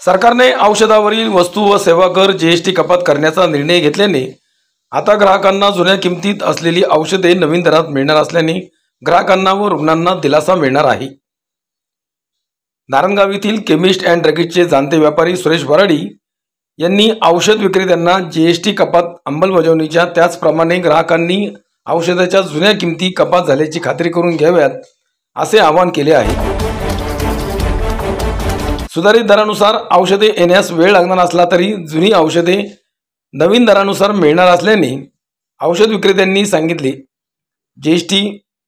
सरकारने औषधावरील वस्तू व सेवा कर जीएसटी कपात करण्याचा निर्णय घेतल्याने आता ग्राहकांना जुन्या किमतीत असलेली औषधे नवीन दरात मिळणार असल्याने ग्राहकांना व रुग्णांना दिलासा मिळणार आहे। नारायणगाव येथील केमिस्ट अँड ड्रगिस्टचे जाणते व्यापारी सुरेश वराडी यांनी औषध विक्रेत्यांना जीएसटी कपात अंमलबजावणीच्या त्याचप्रमाणे ग्राहकांनी औषधाच्या जुन्या किमती कपात झाल्याची खात्री करून घ्याव्यात असे आवाहन केले आहे। सुधारित दरानुसार औषधे येण्यास वेळ लागणार असला तरी जुनी औषधे नवीन दरानुसार मिळणार असल्याने औषध विक्रेत्यांनी सांगितले। जीएसटी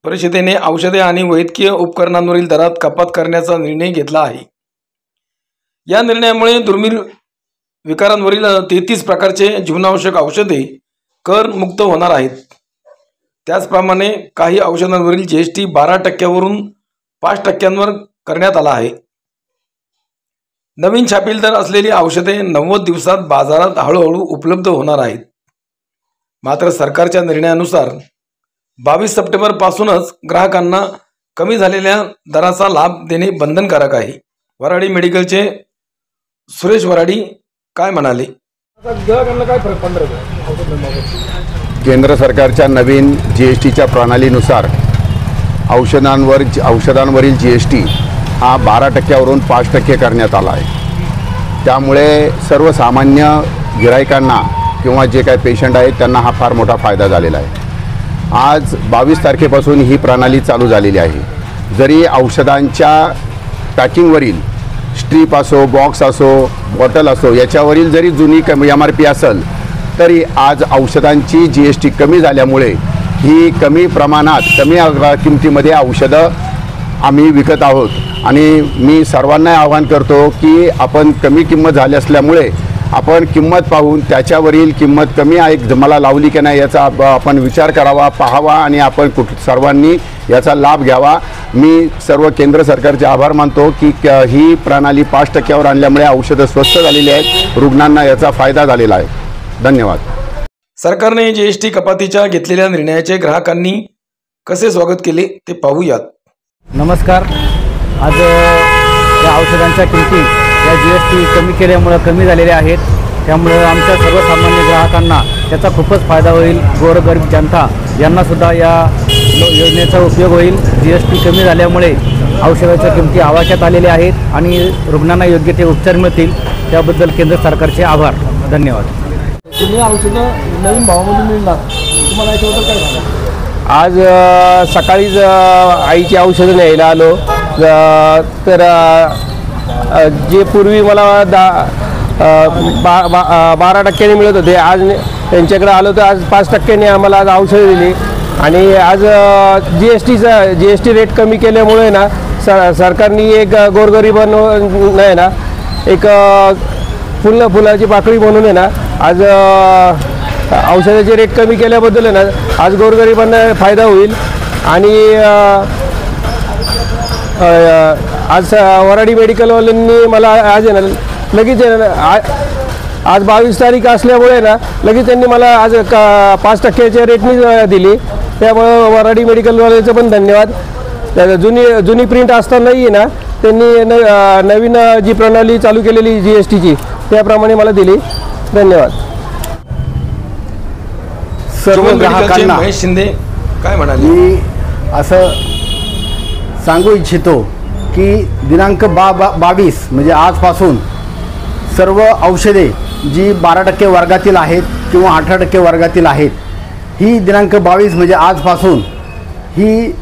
परिषदेने औषधे आणि वैद्यकीय उपकरणांवरील दरात कपात करण्याचा निर्णय घेतला आहे। या निर्णयामुळे दुर्मिळ विकारांवरील 33 प्रकारचे जीवनावश्यक औषधे कर मुक्त होणार आहेत। त्याचप्रमाणे काही औषधांवरील जीएसटी 12% 5% करण्यात आला आहे। नवीन छापील दर असलेली औषधे 90 दिवसात बाजारात हळूहळू उपलब्ध होणार आहेत। मात्र सरकारच्या निर्णयानुसार 22 सप्टेंबर पासूनच ग्राहकांना कमी झालेल्या दराचा लाभ देणे बंधनकारक आहे। वराडी मेडिकलचे सुरेश वराडी काय म्हणाले? केंद्र सरकारच्या नवीन जीएसटीच्या प्रणालीनुसार औषधांवरील जीएसटी हा 12% 5% करण्यात आला आहे। त्यामुळे सर्वसामान्य गिरायकांना किंवा जे काही पेशंट आहेत त्यांना हा फार मोठा फायदा झालेला आहे। आज 22 तारखेपासून ही प्रणाली चालू झालेली आहे। जरी औषधांच्या पॅकिंगवरील स्ट्रीप असो, बॉक्स असो, बॉटल असो, याच्यावरील जरी जुनी MRP असेल तरी आज औषधांची जीएसटी कमी झाल्यामुळे ही कमी प्रमाणात कमी किमतीमध्ये औषधं आम्ही विकत आहोत। आणि मी सर्वांना आवाहन करतो की आपण कमी किंमत झाली असल्यामुळे आपण किंमत पाहून त्याच्यावरील किंमत कमी आहे मला लावली की नाही याचा आपण विचार करावा, पाहावा आणि आपण सर्वांनी याचा लाभ घ्यावा। मी सर्व केंद्र सरकारचे आभार मानतो की ही प्रणाली 5% आणल्यामुळे औषधं स्वस्त झालेली आहेत, रुग्णांना याचा फायदा झालेला आहे। धन्यवाद। सरकारने जीएसटी कपातीच्या घेतलेल्या निर्णयाचे ग्राहकांनी कसे स्वागत केले ते पाहूयात। नमस्कार। आज या औषधांच्या किमती या जीएसटी कमी केल्यामुळे कमी झालेल्या आहेत। त्यामुळे आमच्या सर्वसामान्य ग्राहकांना त्याचा खूपच फायदा होईल। गोरगरीब जनता यांना सुद्धा या योजनेचा उपयोग होईल। जीएसटी कमी झाल्यामुळे औषधाच्या किमती आवाक्यात आलेल्या आहेत आणि रुग्णांना योग्य ते उपचार मिळतील। त्याबद्दल केंद्र सरकारचे आभार। धन्यवाद। तुम्ही औषधं नवीन भावामध्ये मिळणार, तुम्हाला याच्याबद्दल काय सांगा? आज सकाळीच आईची औषधं न्यायला आलो तर जे पूर्वी मला 12% मिळत होते, आज त्यांच्याकडे आलो तर आज 5% आम्हाला आज औषधं दिली। आणि आज जीएसटी रेट कमी केल्यामुळे ना सरकारने एक गोरगरिबांना आहे ना एक फुलाची पाकळी म्हणून आहे ना आज औषधाचे रेट कमी केल्याबद्दल आहे ना आज गोरगरिबांना फायदा होईल। आणि आज वराडी मेडिकलवाल्यांनी मला आज आहे ना लगेच आज 22 तारीख असल्यामुळे ना लगेच त्यांनी मला आज 5%च्या रेटनी दिली। त्यामुळे वराडी मेडिकलवाल्यांचं पण धन्यवाद। जुनी प्रिंट असतानाही ना त्यांनी नवीन जी प्रणाली चालू केलेली जीएसटीची त्याप्रमाणे मला दिली। धन्यवाद। सर्व ग्राहकांना महेश शिंदे काय म्हणाले? मी असं सांगू इच्छितो की दिनांक 22 म्हणजे आजपासून सर्व औषधे जी 12% वर्गातील आहेत किंवा 18% वर्गातील आहेत, ही दिनांक 22 म्हणजे आजपासून ही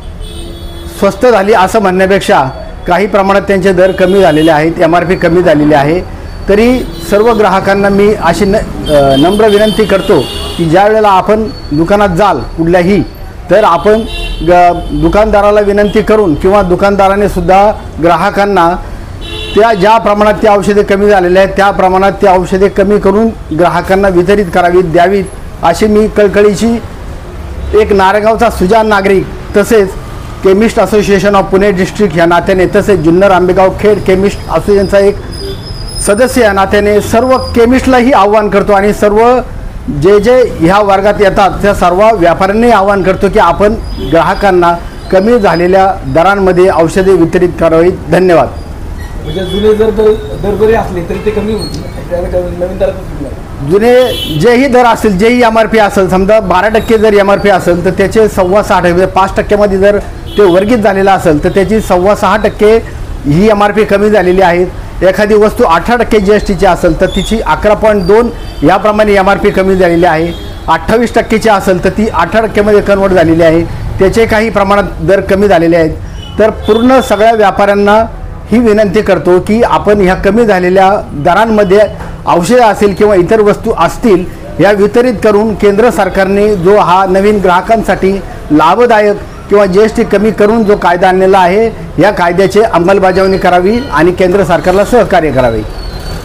स्वस्त झाली असं म्हणण्यापेक्षा काही प्रमाणात त्यांचे दर कमी झालेले आहेत, MRP कमी झालेले आहे। तरी सर्व ग्राहकांना मी अशी नम्र विनंती करतो की ज्या वेळेला आपण दुकानात जाल कुठल्याही तर आपण दुकानदाराला विनंती करून किंवा दुकानदाराने सुद्धा ग्राहकांना ज्या प्रमाणात ती औषधे कमी झालेले आहेत त्या प्रमाणात ती औषधे कमी करून ग्राहकांना वितरित करावीत, द्यावीत अशी मी कळकळीची एक नारायणगावचा सुजाण नागरिक तसेच chemist association of Pune district या नात्याने तसेच जुन्नर आंबेगाव खेड केमिस्ट असोसिएशनचा एक सदस्य या नात्याने सर्व केमिस्टलाही आव्हान करतो आणि सर्व जे ह्या वर्गात येतात त्या सर्व व्यापाऱ्यांनी आवाहन करतो की आपण ग्राहकांना कमी झालेल्या दरांमध्ये औषधे वितरित करावीत। धन्यवाद। म्हणजे जुने जर दर बरे असले तरी ते कमी होतील, नवीन दरातच मिळणार. जुने जेही दर असतील, जेही MRP असेल, समजा 12% जर MRP असेल तर त्याचे 6.25% म्हणजे 5%मध्ये जर ते वर्गित झालेला असेल तर त्याची 6.25% ही MRP कमी झालेली आहे. एखादी वस्तू 18% GSTची असेल तर तिची 11.2 याप्रमाणे MRP कमी झालेली आहे. 28%ची असेल तर ती 18%मध्ये कन्वर्ट झालेली आहे. त्याचे काही प्रमाणात दर कमी झालेले आहेत. तर पूर्ण सगळ्या व्यापाऱ्यांना ही विनंती करतो की आपण ह्या कमी झालेल्या दरांमध्ये औषधं असेल किंवा इतर वस्तू असतील या वितरित करून केंद्र सरकारने जो हा नवीन ग्राहकांसाठी लाभदायक किंवा GST कमी करून जो कायदा आणलेला आहे या कायद्याची अंमलबजावणी करावी आणि केंद्र सरकारला सहकार्य करावे.